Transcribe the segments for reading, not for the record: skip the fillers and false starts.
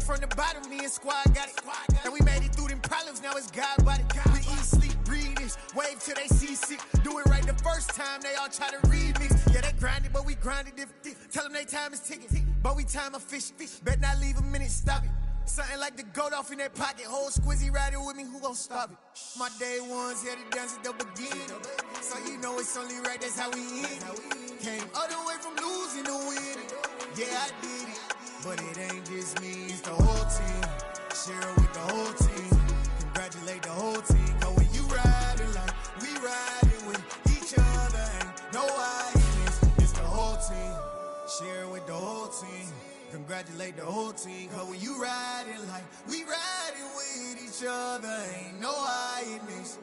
up from the bottom, me and squad got it. And we made it through them problems, now it's God body. We eat, sleep, breathe this, wave till they see sick. Do it right the first time, they all try to remix. Yeah, they grinded, but we grinded different. Tell them they time is ticking, but we time a fish. Bet not leave a minute, stop it. Something like the goat off in their pocket. Whole squizzy riding with me, who gon' stop it? My day ones here to dance at the beginning. So you know it's only right, that's how we end. Came all the way from losing to winning. Yeah, I did it, but it ain't just me, it's the whole team. Share it with the whole team. Congratulate the whole team. Cause when you riding like we riding with each other, ain't no hiding, it's the whole team. Share it with the whole team. Congratulate the whole team. Cause when you riding like we riding with each other, ain't no hiding this.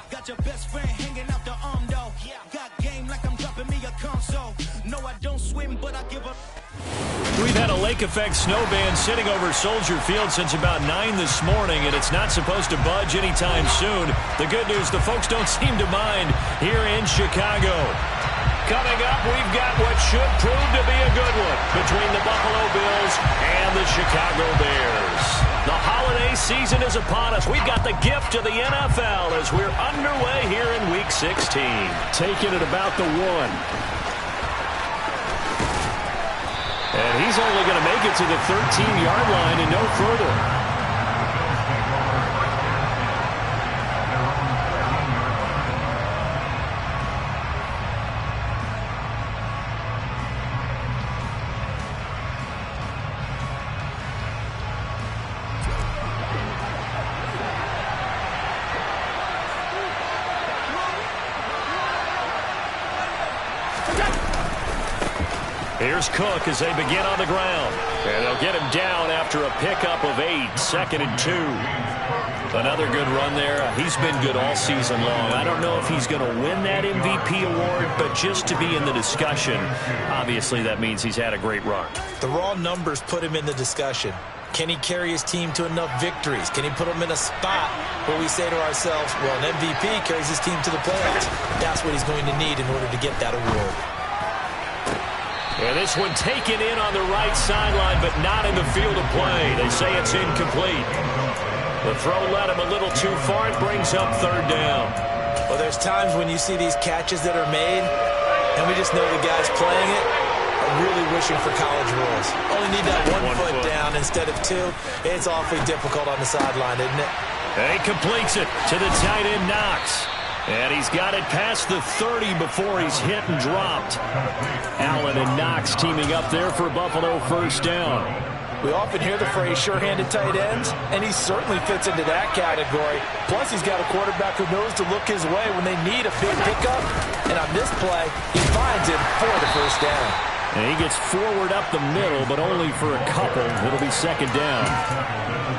Got your best friend hanging out the arm though. Got game like I'm dropping me a console. No, I don't swim, but I give up. We've had a lake effect snow band sitting over Soldier Field since about 9 this morning, and it's not supposed to budge anytime soon. The good news, the folks don't seem to mind here in Chicago. Coming up, we've got what should prove to be a good one between the Buffalo Bills and the Chicago Bears. The holiday season is upon us. We've got the gift of the NFL as we're underway here in Week 16. Taking it about the 1. And he's only going to make it to the 13-yard line and no further. Here's Cook as they begin on the ground. And they'll get him down after a pickup of 8, 2nd and 2. Another good run there. He's been good all season long. I don't know if he's going to win that MVP award, but just to be in the discussion, obviously that means he's had a great run. The raw numbers put him in the discussion. Can he carry his team to enough victories? Can he put them in a spot where we say to ourselves, well, an MVP carries his team to the playoffs. That's what he's going to need in order to get that award. And this one taken in on the right sideline, but not in the field of play. They say it's incomplete. The throw led him a little too far. It brings up 3rd down. Well, there's times when you see these catches that are made, and we just know the guys playing it are really wishing for college rules. Only need that one foot down instead of 2. It's awfully difficult on the sideline, isn't it? And he completes it to the tight end, Knox. And he's got it past the 30 before he's hit and dropped. Allen and Knox teaming up there for Buffalo 1st down. We often hear the phrase sure-handed tight ends, and he certainly fits into that category. Plus, he's got a quarterback who knows to look his way when they need a big pickup. And on this play, he finds him for the 1st down. And he gets forward up the middle, but only for a couple. It'll be 2nd down.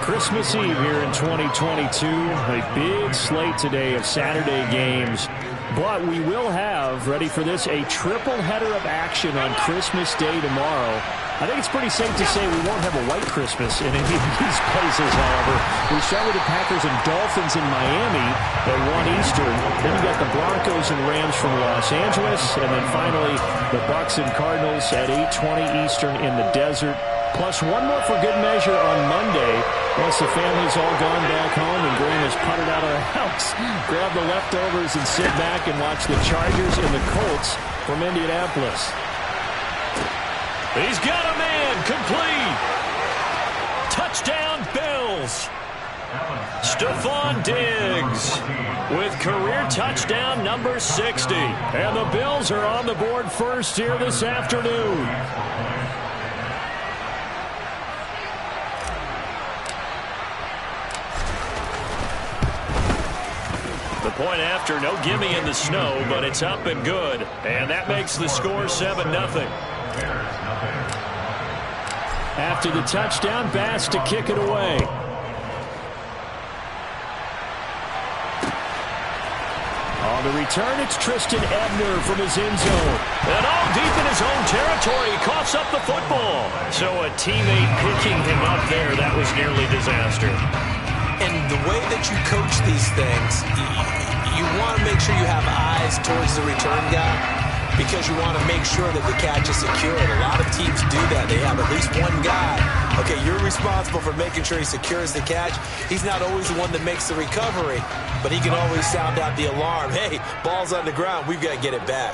Christmas Eve here in 2022. A big slate today of Saturday games. But we will have, ready for this, a triple header of action on Christmas Day tomorrow. I think it's pretty safe to say we won't have a white Christmas in any of these places, however. We start with the Packers and Dolphins in Miami at 1 Eastern. Then you got the Broncos and Rams from Los Angeles. And then finally, the Bucs and Cardinals at 8:20 Eastern in the desert. Plus one more for good measure on Monday. Once the family's all gone back home and Graham has putted out of the house, grab the leftovers and sit back and watch the Chargers and the Colts from Indianapolis. He's got a man, complete. Touchdown, Bills. Stephon Diggs with career touchdown number 60. And the Bills are on the board first here this afternoon. point after. No gimme in the snow, but it's up and good. And that makes the score 7-0. After the touchdown, Bass to kick it away. On the return, it's Tristan Ebner from his end zone. And all deep in his own territory, he coughs up the football. So a teammate picking him up there, that was nearly disaster. And the way that you coach these things, you want to make sure you have eyes towards the return guy because you want to make sure that the catch is secured. A lot of teams do that. They have at least one guy. Okay, you're responsible for making sure he secures the catch. He's not always the one that makes the recovery, but he can always sound out the alarm. Hey, ball's on the ground. We've got to get it back.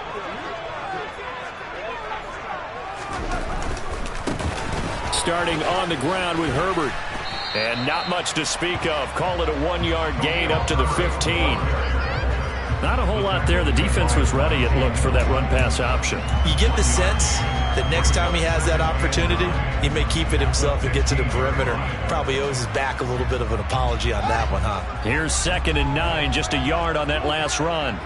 Starting on the ground with Herbert. And not much to speak of. Call it a 1-yard gain up to the 15. Not a whole lot there. The defense was ready, it looked, for that run-pass option. You get the sense that next time he has that opportunity, he may keep it himself and get to the perimeter. Probably owes his back a little bit of an apology on that one, huh? Here's 2nd and 9, just a yard on that last run.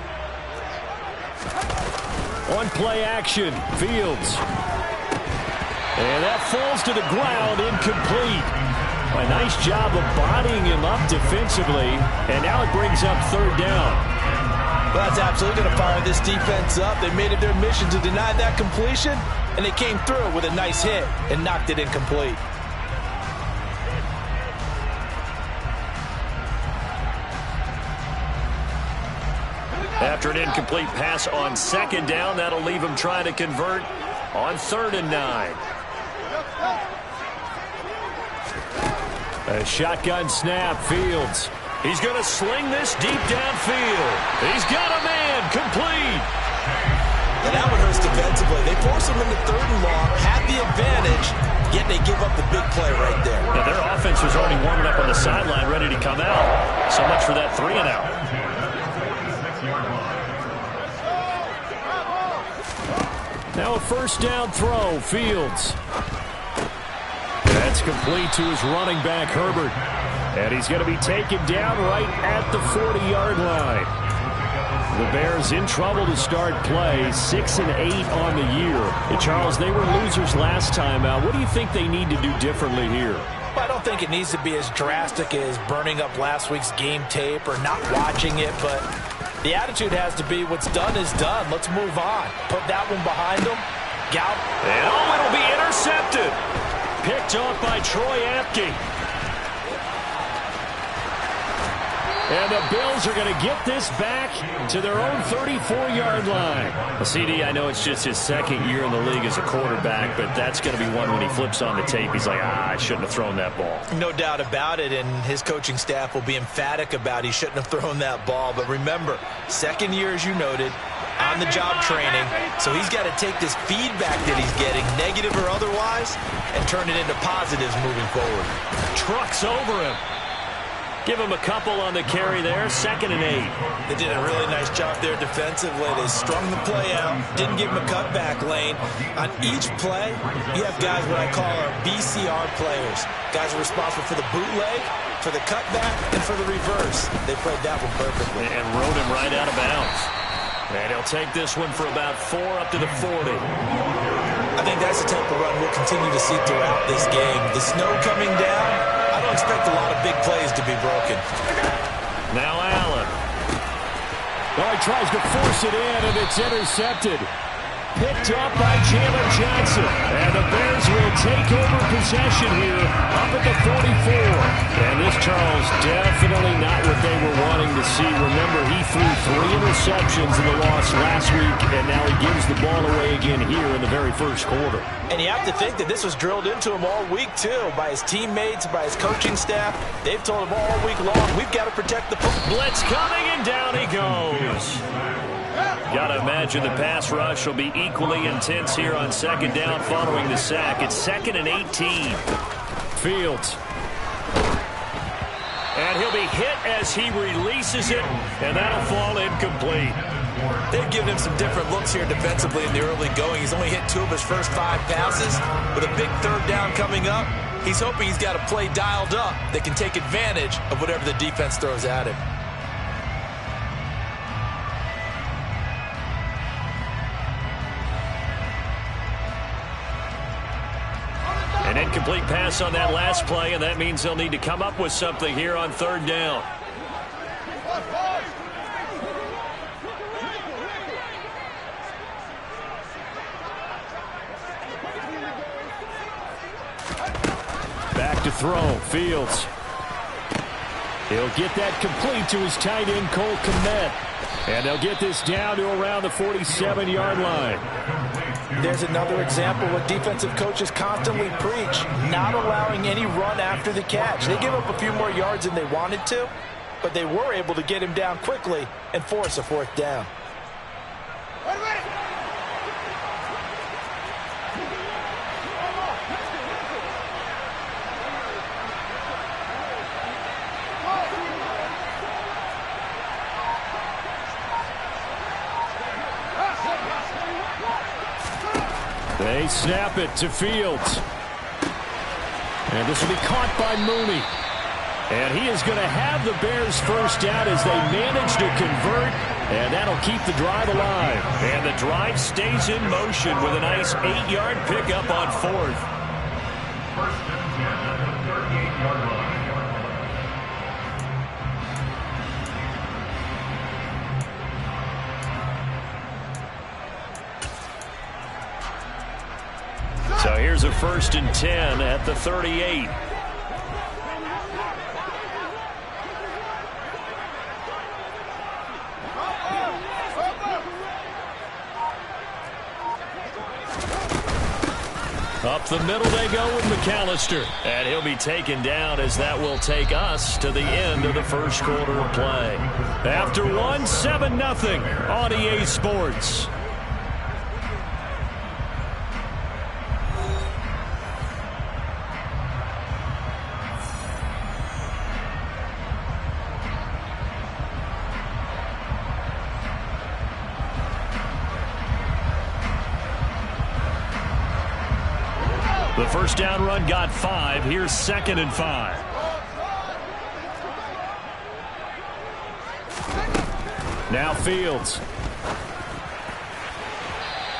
On play action, Fields. And that falls to the ground, incomplete. A nice job of bodying him up defensively, and now it brings up 3rd down. Well, that's absolutely going to fire this defense up. They made it their mission to deny that completion, and they came through with a nice hit and knocked it incomplete. After an incomplete pass on 2nd down, that'll leave him trying to convert on 3rd and 9. A shotgun snap, Fields. He's going to sling this deep downfield. He's got a man, complete. And that one hurts defensively. They force him into 3rd and long, had the advantage, yet they give up the big play right there. Yeah, their offense was already warming up on the sideline, ready to come out. So much for that 3-and-out. Now a 1st down throw, Fields. That's complete to his running back, Herbert. And he's going to be taken down right at the 40-yard line. The Bears in trouble to start play, 6-8 on the year. And Charles, they were losers last time out. What do you think they need to do differently here? Well, I don't think it needs to be as drastic as burning up last week's game tape or not watching it, but the attitude has to be what's done is done. Let's move on. Put that one behind them. Gallup. And it'll be intercepted. Picked off by Troy Apke. And the Bills are going to get this back to their own 34-yard line. Well, CD, I know it's just his 2nd year in the league as a quarterback, but that's going to be one when he flips on the tape. He's like, I shouldn't have thrown that ball. No doubt about it, and his coaching staff will be emphatic about he shouldn't have thrown that ball. But remember, 2nd year, as you noted, on-the-job training, so he's got to take this feedback that he's getting, negative or otherwise, and turn it into positives moving forward. Trucks over him. Give him a couple on the carry there, 2nd and 8. They did a really nice job there defensively. They strung the play out, didn't give him a cutback lane. On each play, you have guys what I call our BCR players. Guys are responsible for the bootleg, for the cutback, and for the reverse. They played that one perfectly. And rode him right out of bounds. And he'll take this one for about 4 up to the 40. I think that's the type of run we'll continue to see throughout this game. The snow coming down, I don't expect a lot of big plays to be broken. Now Allen. Oh, he tries to force it in, and it's intercepted. Picked up by Chandler Johnson. And the Bears will take over possession here up at the 44. And this, Charles, definitely not what they were wanting to see. Remember, he threw 3 interceptions in the loss last week, and now he gives the ball away again here in the very first quarter. And you have to think that this was drilled into him all week, too, by his teammates, by his coaching staff. They've told him all week long, we've got to protect the football. Blitz coming, and down he goes. Got to imagine the pass rush will be equally intense here on 2nd down following the sack. It's 2nd and 18. Fields. And he'll be hit as he releases it, and that'll fall incomplete. They've given him some different looks here defensively in the early going. He's only hit 2 of his first 5 passes. With a big 3rd down coming up, he's hoping he's got a play dialed up that can take advantage of whatever the defense throws at him. An incomplete pass on that last play, and that means they'll need to come up with something here on third down. Back to throw, Fields. He'll get that complete to his tight end, Cole Kmet. And they'll get this down to around the 47-yard line. There's another example what defensive coaches constantly preach, not allowing any run after the catch. They give up a few more yards than they wanted to, but they were able to get him down quickly and force a fourth down. They snap it to Fields. And this will be caught by Mooney. And he is going to have the Bears first down as they manage to convert. And that'll keep the drive alive. And the drive stays in motion with a nice 8-yard pickup on fourth. First and 10 at the 38-yard line. So here's a first and 10 at the 38. Up the middle they go with McAllister. And he'll be taken down as that will take us to the end of the first quarter of play. After one, 7-0 on EA Sports. The first down run got 5. Here's 2nd and 5. Now Fields.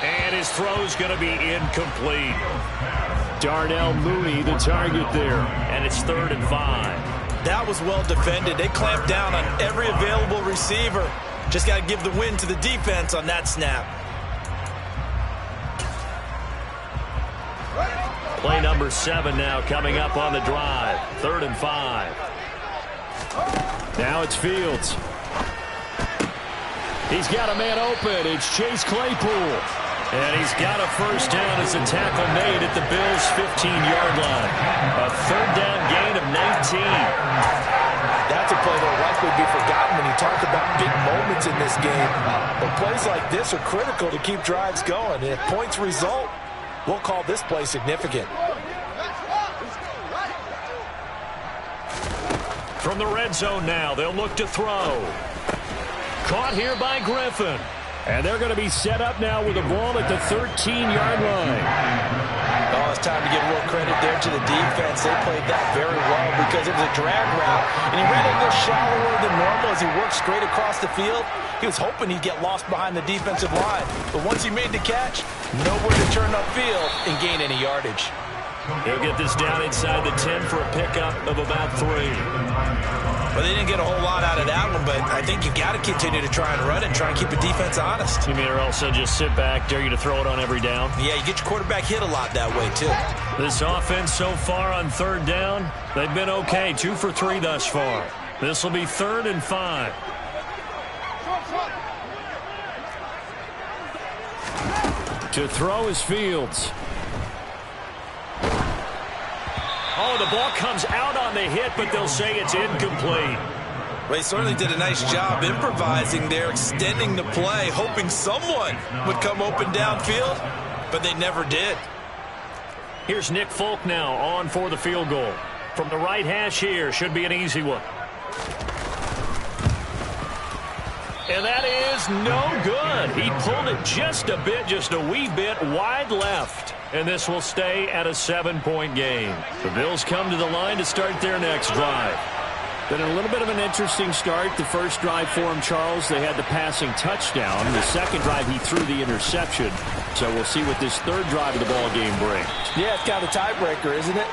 And his throw's going to be incomplete. Darnell Mooney, the target there. And it's 3rd and 5. That was well defended. They clamped down on every available receiver. Just got to give the win to the defense on that snap. Play number 7 now coming up on the drive. 3rd and 5. Now it's Fields. He's got a man open. It's Chase Claypool. And he's got a first down as a tackle made at the Bills' 15-yard line. A 3rd down gain of 19. That's a play that will likely be forgotten when you talk about big moments in this game. But plays like this are critical to keep drives going. And if points result, we'll call this play significant. From the red zone now, they'll look to throw. Caught here by Griffin. And they're going to be set up now with the ball at the 13-yard line. Oh, it's time to give a little credit there to the defense. They played that very well because it was a drag route. And he ran a little shallower than normal as he worked straight across the field. He was hoping he'd get lost behind the defensive line. But once he made the catch, nowhere to turn upfield and gain any yardage. He'll get this down inside the 10 for a pickup of about 3. Well, they didn't get a whole lot out of that one, but I think you've got to continue to try and run it and try and keep the defense honest. You mean or also just sit back, dare you to throw it on every down? Yeah, you get your quarterback hit a lot that way, too. This offense so far on 3rd down, they've been okay. 2 for 3 thus far. This will be 3rd and 5. To throw is Fields. Oh, the ball comes out on the hit, but they'll say it's incomplete. They certainly did a nice job improvising there, extending the play, hoping someone would come open downfield, but they never did. Here's Nick Folk now on for the field goal. From the right hash here, should be an easy one. And that is no good. He pulled it just a bit, just a wee bit wide left. And this will stay at a 7-point game. The Bills come to the line to start their next drive. Been a little bit of an interesting start. The first drive for him, Charles, they had the passing touchdown. The second drive, he threw the interception. So we'll see what this third drive of the ball game brings. Yeah, it's kind of a tiebreaker, isn't it?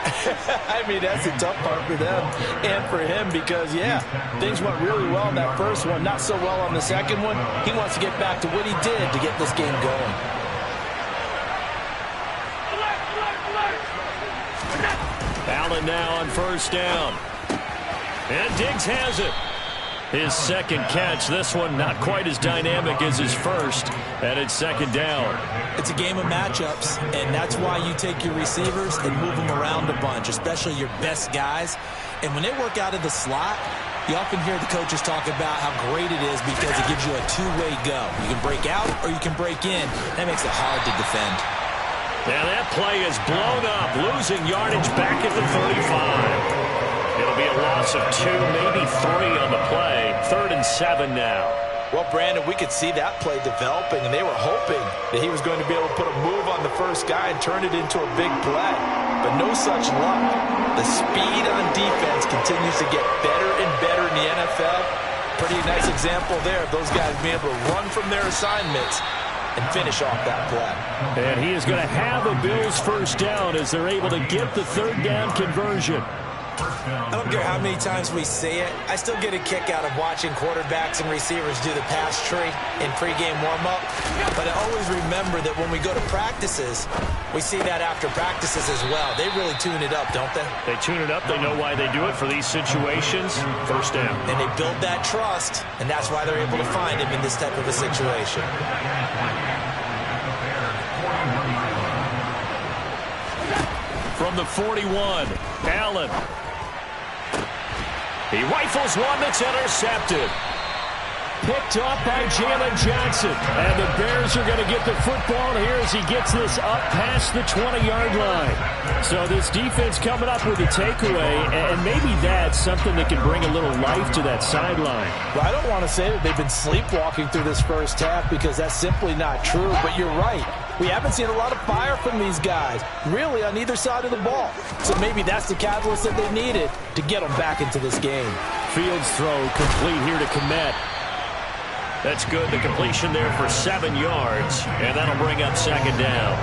I mean, that's a tough part for them and for him because, yeah, things went really well in that first one, not so well on the second one. He wants to get back to what he did to get this game going. Allen now on first down. And Diggs has it. His second catch. This one not quite as dynamic as his first. And it's second down. It's a game of matchups, and that's why you take your receivers and move them around a bunch, especially your best guys. And when they work out of the slot, you often hear the coaches talk about how great it is because it gives you a two-way go. You can break out or you can break in. That makes it hard to defend. Now that play is blown up, losing yardage back at the 35. It'll be a loss of 2, maybe 3 on the play. 3rd and 7 now. Well, Brandon, we could see that play developing, and they were hoping that he was going to be able to put a move on the first guy and turn it into a big play. But no such luck. The speed on defense continues to get better and better in the NFL. Pretty nice example there of those guys being able to run from their assignments and finish off that play. And he is going to have a Bills first down as they're able to get the third down conversion. I don't care how many times we say it, I still get a kick out of watching quarterbacks and receivers do the pass tree in pregame warm-up. But I always remember that when we go to practices, we see that after practices as well. They really tune it up, don't they? They tune it up. They know why they do it for these situations. First down. And they build that trust, and that's why they're able to find him in this type of a situation. From the 41, Allen. He rifles one that's intercepted. Picked off by Jalen Johnson. And the Bears are going to get the football here as he gets this up past the 20-yard line. So this defense coming up with a takeaway, and maybe that's something that can bring a little life to that sideline. Well, I don't want to say that they've been sleepwalking through this first half because that's simply not true, but you're right. We haven't seen a lot of fire from these guys, really, on either side of the ball. So maybe that's the catalyst that they needed to get them back into this game. Fields throw complete here to Kmet. That's good. The completion there for 7 yards, and that'll bring up second down.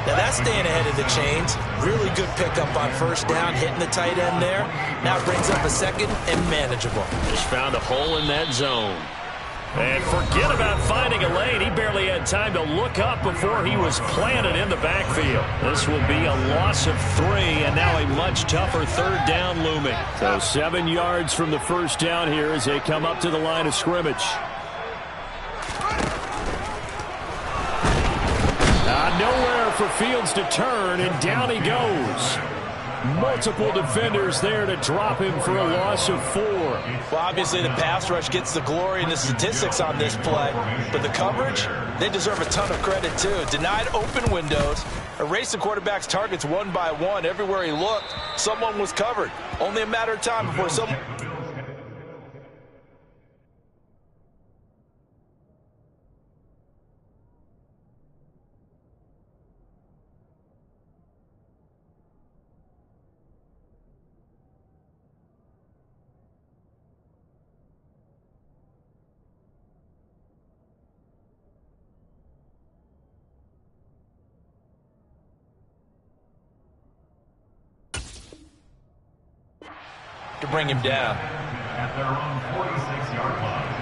Now that's staying ahead of the chains. Really good pickup on first down, hitting the tight end there. Now brings up a second and manageable. Just found a hole in that zone. And forget about finding a lane. He barely had time to look up before he was planted in the backfield. This will be a loss of 3, and now a much tougher third down looming. So 7 yards from the first down here as they come up to the line of scrimmage. Nowhere for Fields to turn, and down he goes. Multiple defenders there to drop him for a loss of 4. Well, obviously the pass rush gets the glory and the statistics on this play, but the coverage, they deserve a ton of credit too. Denied open windows, erased the quarterback's targets one by one. Everywhere he looked, someone was covered. Only a matter of time before someone... to bring him down. At their own 46-yard line.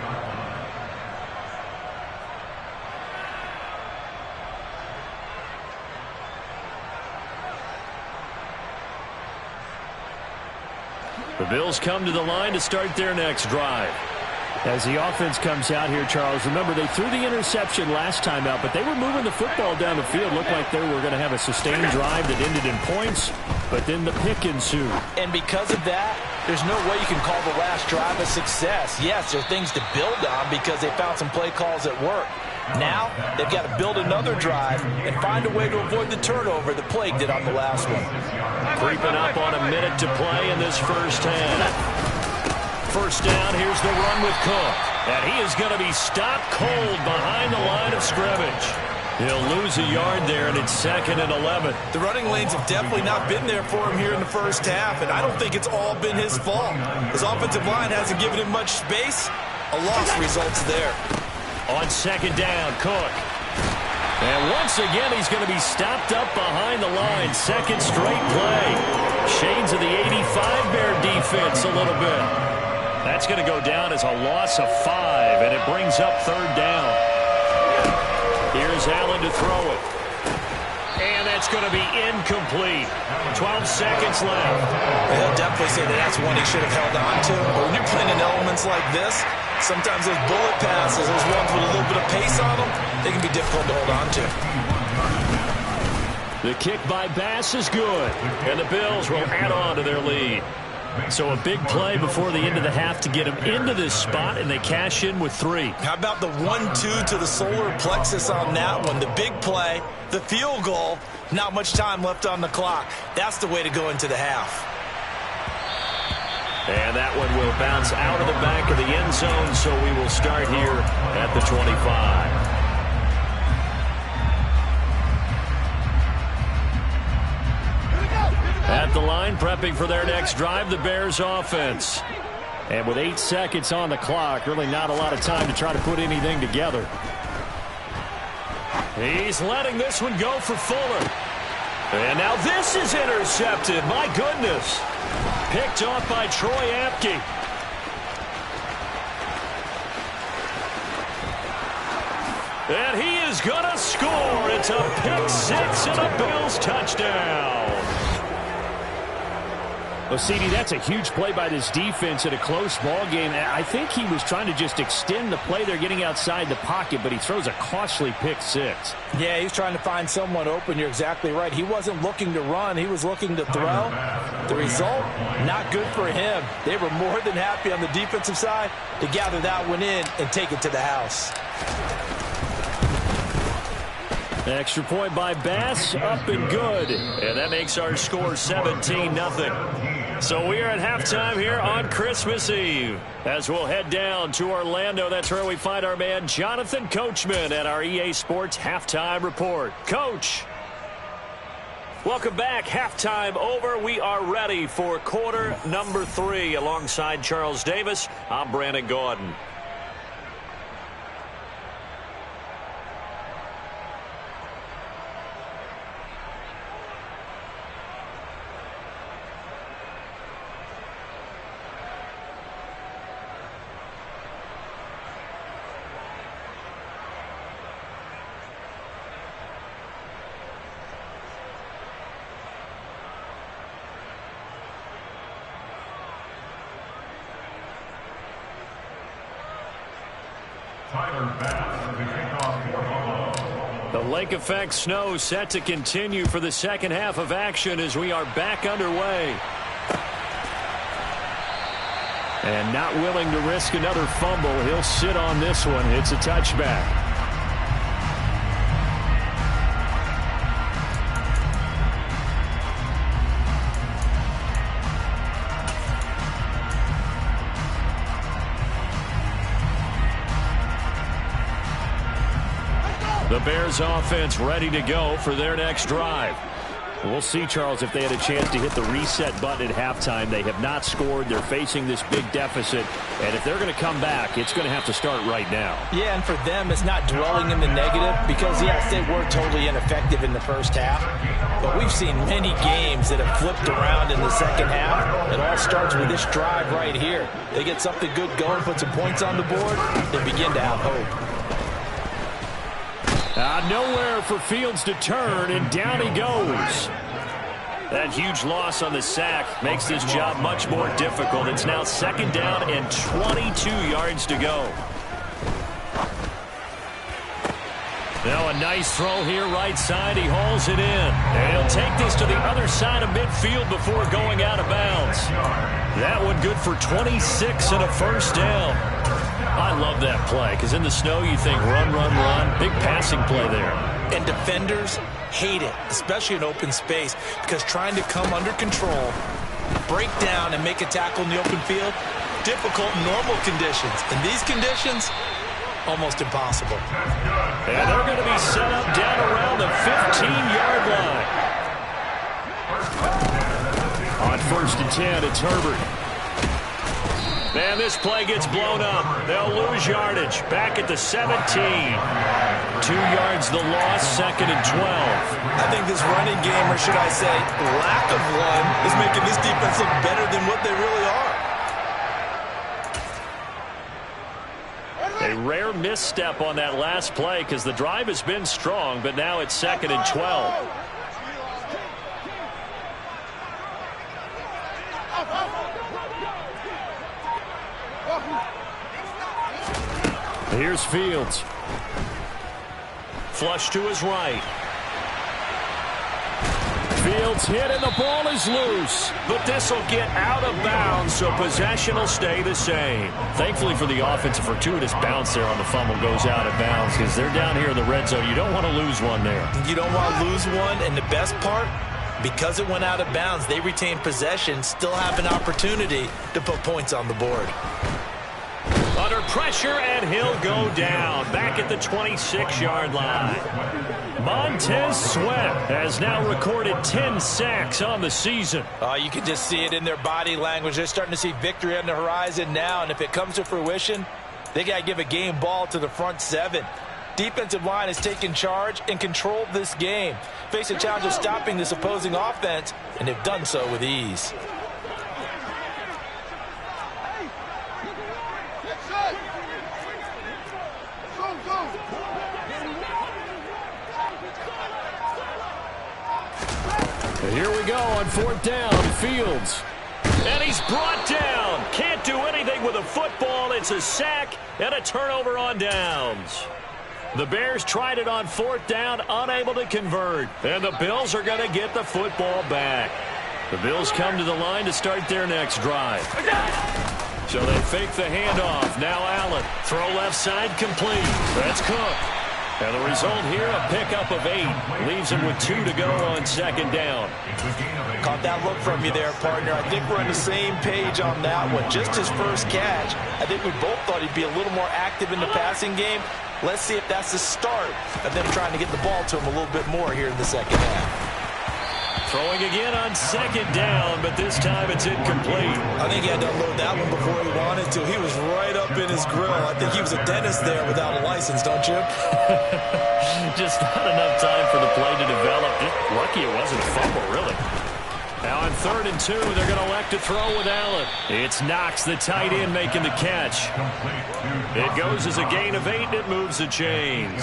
The Bills come to the line to start their next drive. As the offense comes out here, Charles, remember they threw the interception last time out, but they were moving the football down the field. Looked like they were going to have a sustained drive that ended in points, but then the pick ensued. And because of that, there's no way you can call the last drive a success. Yes, there are things to build on because they found some play calls that work. Now, they've got to build another drive and find a way to avoid the turnover that plagued it on the last one. Creeping up on a minute to play in this first half. First down, here's the run with Cook. And he is going to be stopped cold behind the line of scrimmage. He'll lose a yard there, and it's 2nd and 11. The running lanes have definitely not been there for him here in the first half, and I don't think it's all been his fault. His offensive line hasn't given him much space. A loss results there. On 2nd down, Cook. And once again, he's going to be stopped up behind the line. 2nd straight play. Shades of the 85 Bear defense a little bit. That's going to go down as a loss of 5, and it brings up 3rd down. Here's Allen to throw it. And that's going to be incomplete. 12 seconds left. He'll definitely say that that's one he should have held on to. But when you're playing in elements like this, sometimes those bullet passes, those ones with a little bit of pace on them, they can be difficult to hold on to. The kick by Bass is good, and the Bills will add on to their lead. So a big play before the end of the half to get them into this spot, and they cash in with 3. How about the 1-2 to the solar plexus on that one? The big play, the field goal, not much time left on the clock. That's the way to go into the half. And that one will bounce out of the back of the end zone, so we will start here at the 25. At the line, prepping for their next drive, the Bears offense. And with 8 seconds on the clock, really not a lot of time to try to put anything together. He's letting this one go for Fuller. And now this is intercepted. My goodness. Picked off by Troy Apke. And he is going to score. It's a pick 6 and a Bills touchdown. Well, CD, that's a huge play by this defense in a close ball game. I think he was trying to just extend the play. They're getting outside the pocket, but he throws a costly pick 6. Yeah, he's trying to find someone open. You're exactly right. He wasn't looking to run. He was looking to throw. The result, not good for him. They were more than happy on the defensive side to gather that one in and take it to the house. Extra point by Bass, up and good. And that makes our score 17-0. So we are at halftime here on Christmas Eve. As we'll head down to Orlando, that's where we find our man Jonathan Coachman at our EA Sports Halftime Report. Coach. Welcome back. Halftime over. We are ready for quarter number 3. Alongside Charles Davis, I'm Brandon Gaudin. The lake effect snow set to continue for the second half of action as we are back underway. And not willing to risk another fumble, he'll sit on this one. It's a touchback. The Bears offense ready to go for their next drive. We'll see, Charles, if they had a chance to hit the reset button at halftime. They have not scored. They're facing this big deficit. And if they're going to come back, it's going to have to start right now. Yeah, and for them, it's not dwelling in the negative because, yes, they were totally ineffective in the first half. But we've seen many games that have flipped around in the second half. It all starts with this drive right here. They get something good going, put some points on the board, they begin to have hope. Nowhere for Fields to turn, and down he goes. That huge loss on the sack makes this job much more difficult. It's now second down and 22 yards to go. Now a nice throw here right side. He hauls it in. And he'll take this to the other side of midfield before going out of bounds. That one good for 26 and a first down. I love that play because in the snow you think run, run, run. Big passing play there. And defenders hate it, especially in open space, because trying to come under control, break down, and make a tackle in the open field, difficult in normal conditions. In these conditions, almost impossible. And they're going to be set up down around the 15-yard line. On 1st and 10, it's Herbert. Man, this play gets blown up. They'll lose yardage. Back at the 17. 2 yards the loss, 2nd and 12. I think this running game, or should I say lack of one, is making this defense look better than what they really are. A rare misstep on that last play because the drive has been strong, but now it's 2nd and 12. Here's Fields. Flush to his right. Fields hit and the ball is loose. But this will get out of bounds, so possession will stay the same. Thankfully for the offense, a fortuitous bounce there on the fumble goes out of bounds because they're down here in the red zone. You don't want to lose one there. You don't want to lose one, and the best part, because it went out of bounds, they retain possession, still have an opportunity to put points on the board. Under pressure, and he'll go down. Back at the 26-yard line. Montez Sweat has now recorded 10 sacks on the season. You can just see it in their body language. They're starting to see victory on the horizon now, and if it comes to fruition, they got to give a game ball to the front 7. Defensive line has taken charge and controlled this game. Face a challenge of stopping this opposing offense, and they've done so with ease. Here we go on 4th down. Fields. And he's brought down. Can't do anything with a football. It's a sack and a turnover on downs. The Bears tried it on 4th down, unable to convert. And the Bills are going to get the football back. The Bills come to the line to start their next drive. So they fake the handoff. Now Allen. Throw left side complete. That's Cook. And the result here, a pickup of 8. Leaves him with 2 to go on 2nd down. Caught that look from you there, partner. I think we're on the same page on that one. Just his first catch. I think we both thought he'd be a little more active in the passing game. Let's see if that's the start of them trying to get the ball to him a little bit more here in the second half. Throwing again on 2nd down, but this time it's incomplete. I think he had to unload that one before he wanted to. He was right up in his grill. I think he was a dentist there without a license, don't you? Just not enough time for the play to develop. Just lucky it wasn't a fumble, really. Now on 3rd and 2, they're going to elect to throw with Allen. It's Knox, the tight end, making the catch. It goes as a gain of 8, and it moves the chains.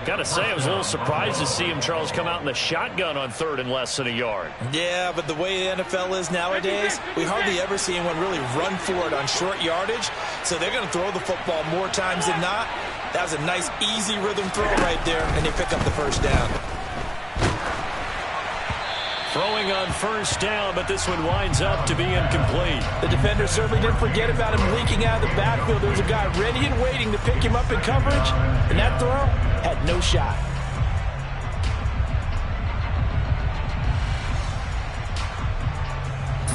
Got to say, I was a little surprised to see him, Charles, come out in the shotgun on 3rd and less than a yard. Yeah, but the way the NFL is nowadays, we hardly ever see anyone really run for it on short yardage. So they're going to throw the football more times than not. That was a nice, easy rhythm throw right there, and they pick up the first down. Throwing on 1st down, but this one winds up to be incomplete. The defender certainly didn't forget about him leaking out of the backfield. There was a guy ready and waiting to pick him up in coverage, and that throw had no shot.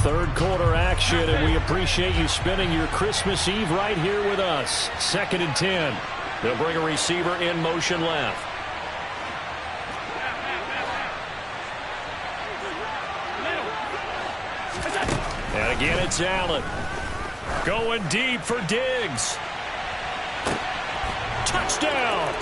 Third quarter action, and we appreciate you spending your Christmas Eve right here with us. 2nd and 10. They'll bring a receiver in motion left. And again, it's Allen. Going deep for Diggs. Touchdown!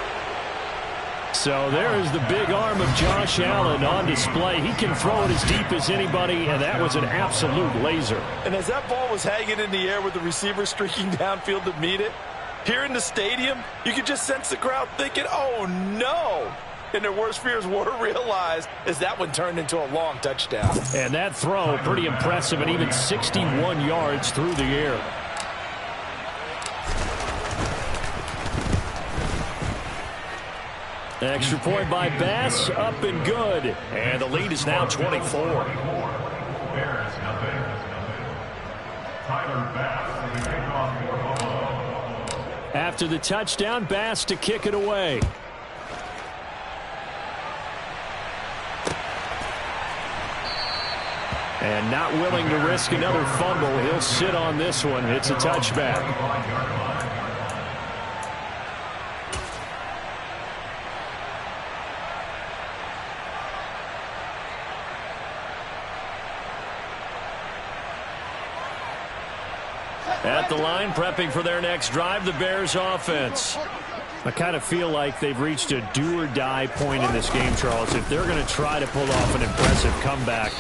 So there's the big arm of Josh Allen on display. He can throw it as deep as anybody, and that was an absolute laser. And as that ball was hanging in the air with the receiver streaking downfield to meet it, here in the stadium, you could just sense the crowd thinking, oh, no. And their worst fears were realized as that one turned into a long touchdown. And that throw, pretty impressive, and even 61 yards through the air. Extra point by Bass, up and good. And the lead is now 24. Bears nothing. Tyler Bass, the kickoff for Buffalo. After the touchdown, Bass to kick it away. And not willing to risk another fumble. He'll sit on this one. It's a touchback. At the line, prepping for their next drive, the Bears offense. I kind of feel like they've reached a do-or-die point in this game, Charles. If they're going to try to pull off an impressive comeback,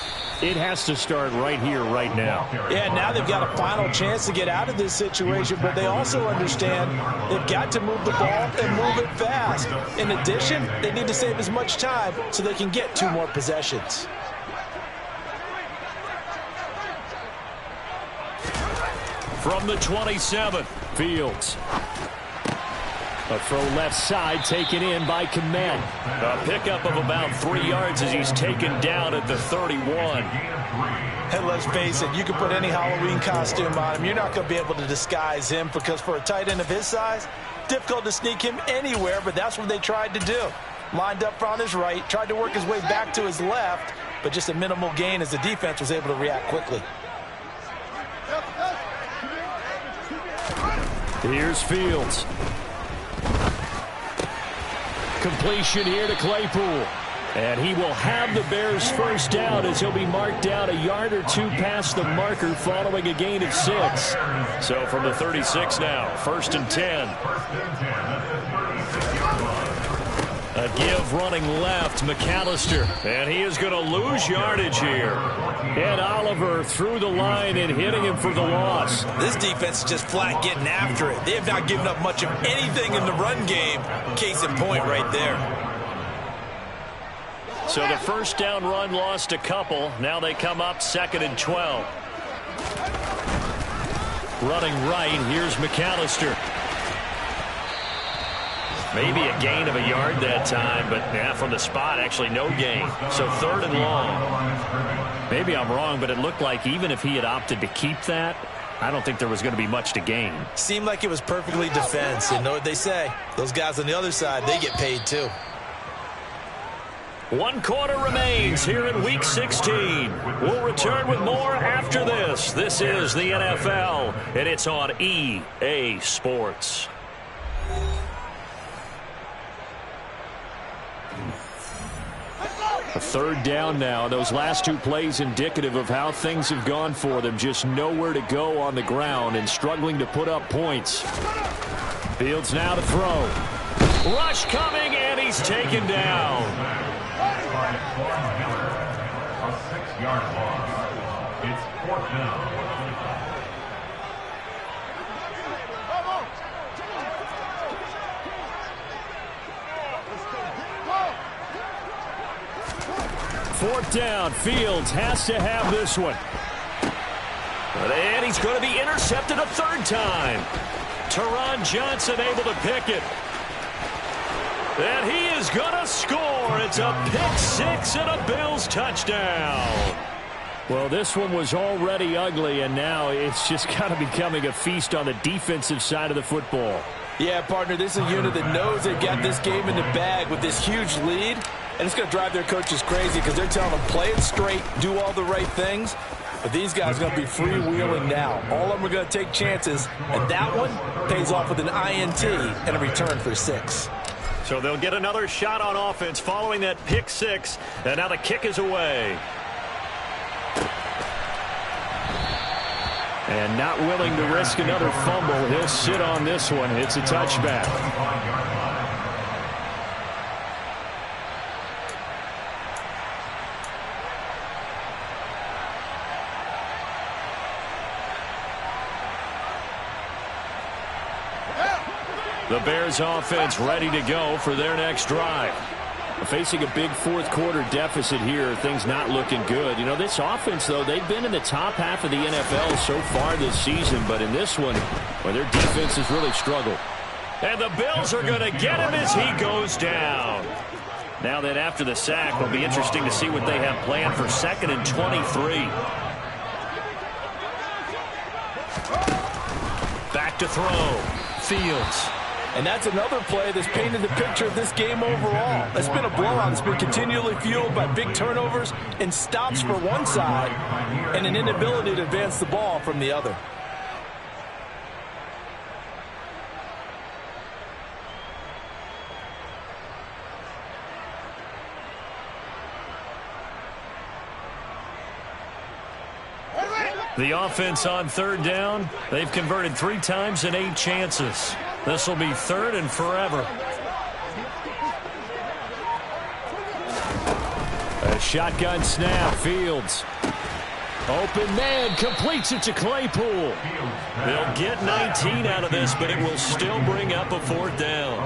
it has to start right here, right now. Yeah, now they've got a final chance to get out of this situation, but they also understand they've got to move the ball and move it fast. In addition, they need to save as much time so they can get 2 more possessions. From the 27, Fields. A throw left side taken in by Kmet. A pickup of about 3 yards as he's taken down at the 31. And let's face it, you can put any Halloween costume on him. You're not going to be able to disguise him because for a tight end of his size, difficult to sneak him anywhere, but that's what they tried to do. Lined up on his right, tried to work his way back to his left, but just a minimal gain as the defense was able to react quickly. Here's Fields. Completion here to Claypool. And he will have the Bears first down as he'll be marked down a yard or 2 past the marker following a gain of 6. So from the 36 now, 1st and 10. A give running left, McAllister. And he is going to lose yardage here. And Oliver through the line and hitting him for the loss. This defense is just flat getting after it. They have not given up much of anything in the run game. Case in point right there. So the first down run lost a couple. Now they come up 2nd and 12. Running right, here's McAllister. Maybe a gain of a yard that time, but from the spot, actually no gain. So 3rd and long. Maybe I'm wrong, but it looked like even if he had opted to keep that, I don't think there was going to be much to gain. Seemed like it was perfectly defense. And know what they say? Those guys on the other side, they get paid too. 1 quarter remains here in Week 16. We'll return with more after this. This is the NFL, and it's on EA Sports. A 3rd down now. Those last 2 plays indicative of how things have gone for them. Just nowhere to go on the ground and struggling to put up points. Fields now to throw. Rush coming, and he's taken down. A 6-yard loss. It's 4th down. Fourth down. Fields has to have this one. And he's going to be intercepted a 3rd time. Teron Johnson able to pick it. And he is going to score. It's a pick 6 and a Bills touchdown. Well, this one was already ugly, and now it's just kind of becoming a feast on the defensive side of the football. Yeah, partner, this is a unit that knows they've got this game in the bag with this huge lead. And it's going to drive their coaches crazy because they're telling them play it straight, do all the right things. But these guys are going to be freewheeling now. All of them are going to take chances. And that one pays off with an INT and a return for 6. So they'll get another shot on offense following that pick 6. And now the kick is away. And not willing to risk another fumble. He'll sit on this one. It's a touchback. The Bears offense ready to go for their next drive. Facing a big 4th quarter deficit here, things not looking good. You know, this offense, though, they've been in the top half of the NFL so far this season, but in this one, well, their defense has really struggled. And the Bills are going to get him as he goes down. Now that after the sack, it'll be interesting to see what they have planned for 2nd and 23. Back to throw. Fields. And that's another play that's painted the picture of this game overall. It's been a blowout. It's been continually fueled by big turnovers and stops for one side and an inability to advance the ball from the other. The offense on third down, they've converted 3 times in 8 chances. This will be 3rd and forever. A shotgun snap, Fields. Open man, completes it to Claypool. They'll get 19 out of this, but it will still bring up a 4th down.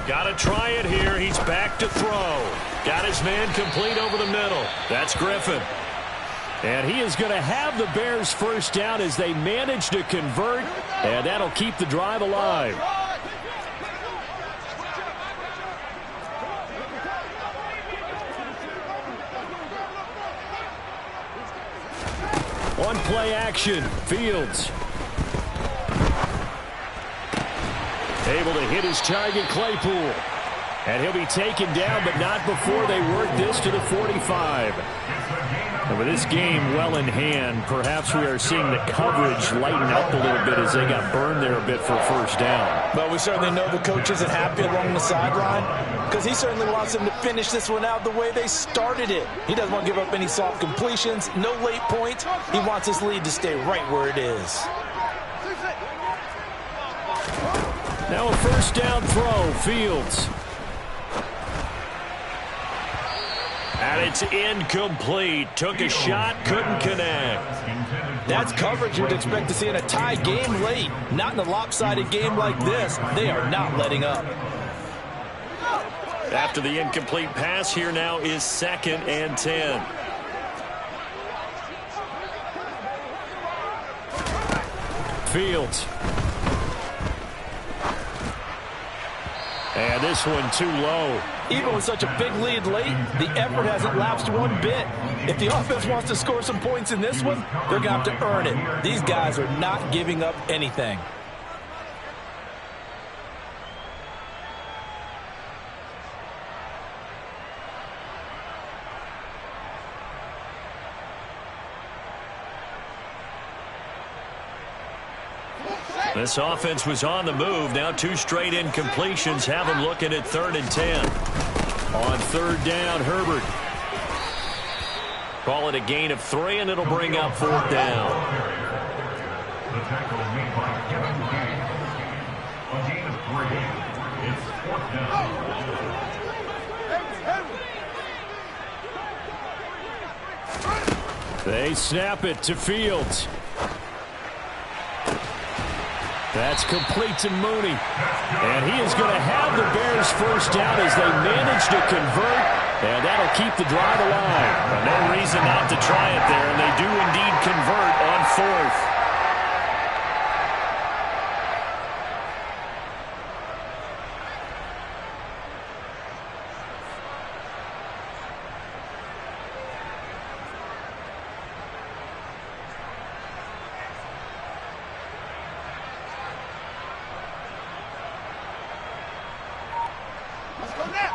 Got to try it here. He's back to throw. Got his man complete over the middle. That's Griffin. And he is going to have the Bears first down as they manage to convert, and that'll keep the drive alive. One play action. Fields. Able to hit his target, Claypool. And he'll be taken down, but not before they work this to the 45. And with this game well in hand, perhaps we are seeing the coverage lighten up a little bit as they got burned there a bit for first down. But we certainly know the coach isn't happy along the sideline because he certainly wants them to finish this one out the way they started it. He doesn't want to give up any soft completions, no late points. He wants his lead to stay right where it is. Now a first down throw, Fields. And it's incomplete. Took a shot, couldn't connect. That's coverage you'd expect to see in a tie game late. Not in a lopsided game like this. They are not letting up. After the incomplete pass, here now is 2nd and 10. Fields. And this one too low. Even with such a big lead late, the effort hasn't lapsed one bit. If the offense wants to score some points in this one, they're going to have to earn it. These guys are not giving up anything. This offense was on the move. Now 2 straight incompletions have them looking at 3rd and 10. On 3rd down, Herbert. Call it a gain of 3, and it'll bring up 4th down. The tackle made by Kevin Gaines. A gain of 3. It's 4th down. They snap it to Fields. That's complete to Mooney. And he is going to have the Bears first down as they manage to convert. And that'll keep the drive alive. No reason not to try it there. And they do indeed convert on 4th.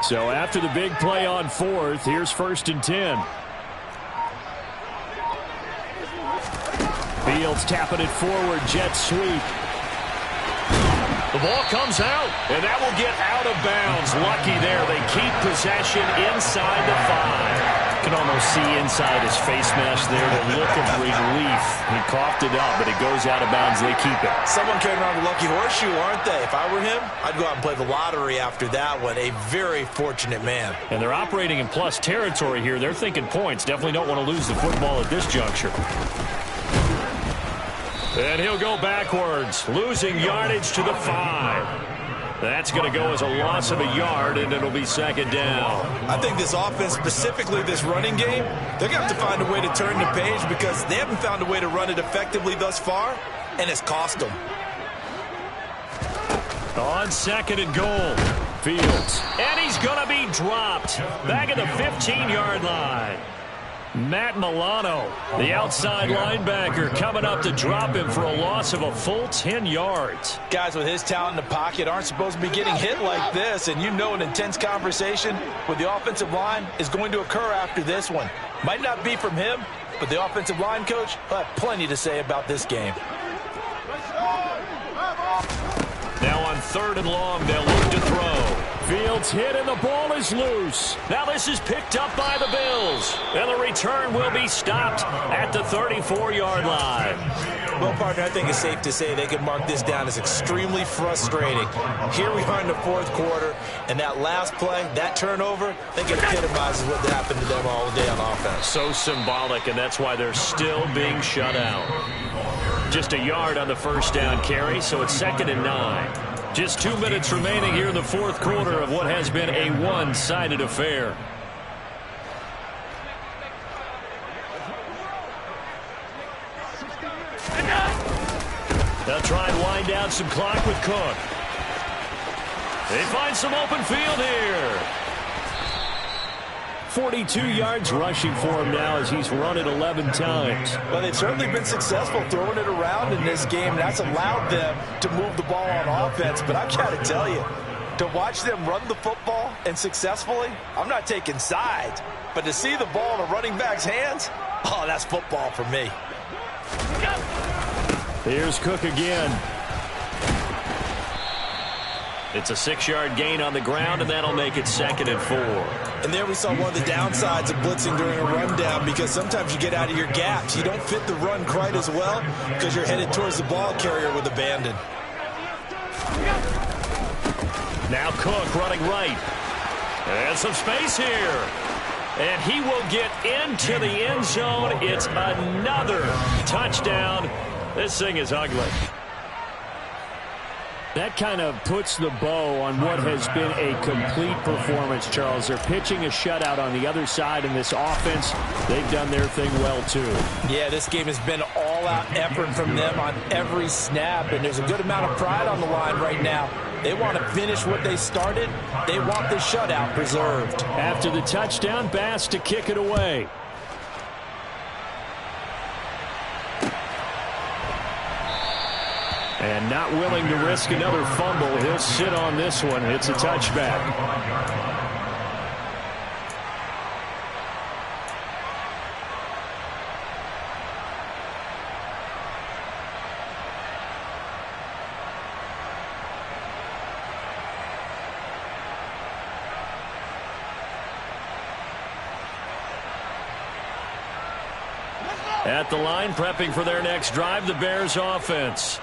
So after the big play on 4th, here's 1st and 10. Fields tapping it forward, jet sweep. The ball comes out, and that will get out of bounds. Lucky there. They keep possession inside the 5. You can almost see inside his face mask there the look of relief. He coughed it up, but it goes out of bounds. They keep it. Someone carrying around a lucky horseshoe, aren't they? If I were him, I'd go out and play the lottery after that one. A very fortunate man. And they're operating in plus territory here. They're thinking points. Definitely don't want to lose the football at this juncture. And he'll go backwards, losing yardage to the 5. That's going to go as a loss of a yard, and it'll be 2nd down. I think this offense, specifically this running game, they're going to have to find a way to turn the page because they haven't found a way to run it effectively thus far, and it's cost them. On 2nd and goal, Fields. And he's going to be dropped back at the 15-yard line. Matt Milano, the outside linebacker, coming up to drop him for a loss of a full 10 yards. Guys with his talent in the pocket aren't supposed to be getting hit like this, and you know an intense conversation with the offensive line is going to occur after this one. Might not be from him, but the offensive line coach will have plenty to say about this game. Now on 3rd and long, they'll look to throw. Fields hit and the ball is loose. Now this is picked up by the Bills. And the return will be stopped at the 34-yard line. Well, partner, I think it's safe to say they can mark this down as extremely frustrating. Here we are in the fourth quarter, and that last play, that turnover, I think it epitomizes what happened to them all day on offense. So symbolic, and that's why they're still being shut out. Just a yard on the first down carry, so it's 2nd and 9. Just 2 minutes remaining here in the fourth quarter of what has been a one-sided affair. They'll try and wind down some clock with Cook. They find some open field here. 42 yards rushing for him now as he's run it 11 times. Well, they've certainly been successful throwing it around in this game. That's allowed them to move the ball on offense. But I've got to tell you, to watch them run the football and successfully, I'm not taking sides. But to see the ball in a running back's hands, oh, that's football for me. Here's Cook again. It's a 6-yard gain on the ground, and that'll make it 2nd and 4. And there we saw one of the downsides of blitzing during a rundown, because sometimes you get out of your gaps. You don't fit the run quite as well because you're headed towards the ball carrier with abandon. Now Cook running right. And some space here. And he will get into the end zone. It's another touchdown. This thing is ugly. That kind of puts the bow on what has been a complete performance, Charles. They're pitching a shutout on the other side in this offense. They've done their thing well, too. Yeah, this game has been all-out effort from them on every snap, and there's a good amount of pride on the line right now. They want to finish what they started. They want the shutout preserved. After the touchdown, Bass to kick it away. And not willing to risk another fumble. He'll sit on this one. It's a touchback. At the line, prepping for their next drive, the Bears offense.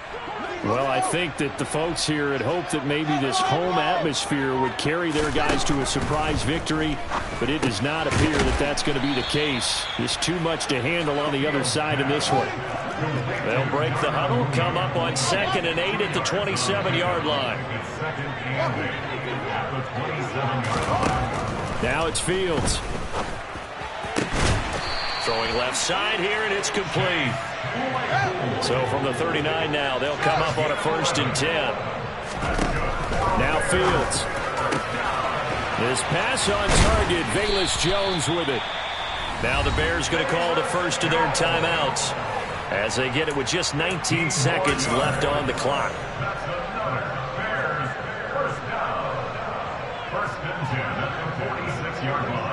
Well, I think that the folks here had hoped that maybe this home atmosphere would carry their guys to a surprise victory, but it does not appear that that's going to be the case. There's too much to handle on the other side in this one. They'll break the huddle, come up on 2nd and 8 at the 27-yard line. Now it's Fields. Throwing left side here, and it's complete. So from the 39 now, they'll come up on a 1st and 10. Now Fields. His pass on target, Velus Jones with it. Now the Bears going to call the first of their timeouts as they get it with just 19 seconds left on the clock. Bears, first down. 1st and 10 at the 46-yard line.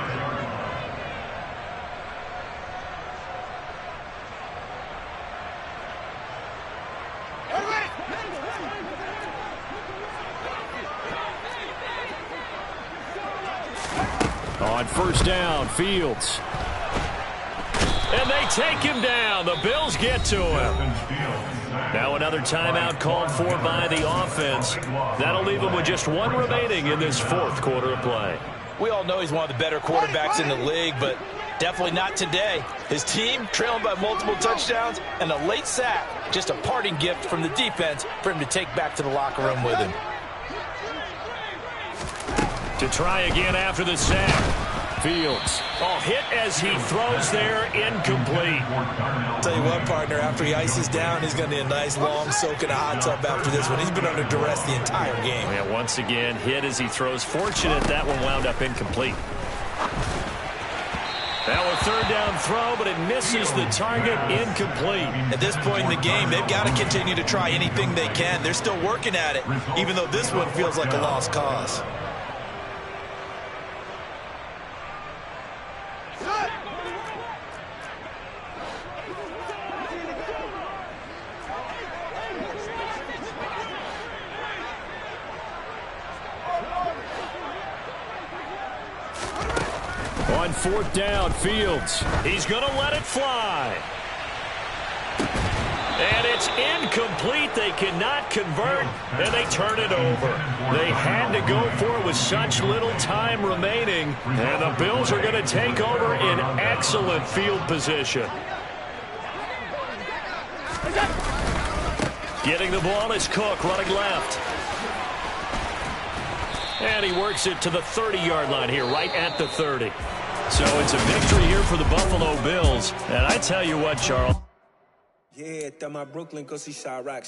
On 1st down, Fields. And they take him down. The Bills get to him. Now another timeout called for by the offense. That'll leave him with just one remaining in this fourth quarter of play. We all know he's one of the better quarterbacks in the league, but definitely not today. His team trailing by multiple touchdowns and a late sack. Just a parting gift from the defense for him to take back to the locker room with him. To try again after the sack. Fields. Oh, hit as he throws there, incomplete. Tell you what, partner, after he ices down, he's going to need a nice long soak in a hot tub after this one. He's been under duress the entire game. Yeah, once again, hit as he throws. Fortunate that one wound up incomplete. Now a 3rd down throw, but it misses the target, incomplete. At this point in the game, they've got to continue to try anything they can. They're still working at it, even though this one feels like a lost cause. On 4th down, Fields. He's going to let it fly. And it's incomplete. They cannot convert, and they turn it over. They had to go for it with such little time remaining, and the Bills are going to take over in excellent field position. Getting the ball is Cook, running left. And he works it to the 30-yard line here, right at the 30. So it's a victory here for the Buffalo Bills. And I tell you what, Charles. Yeah, my Brooklyn, go see Chirac.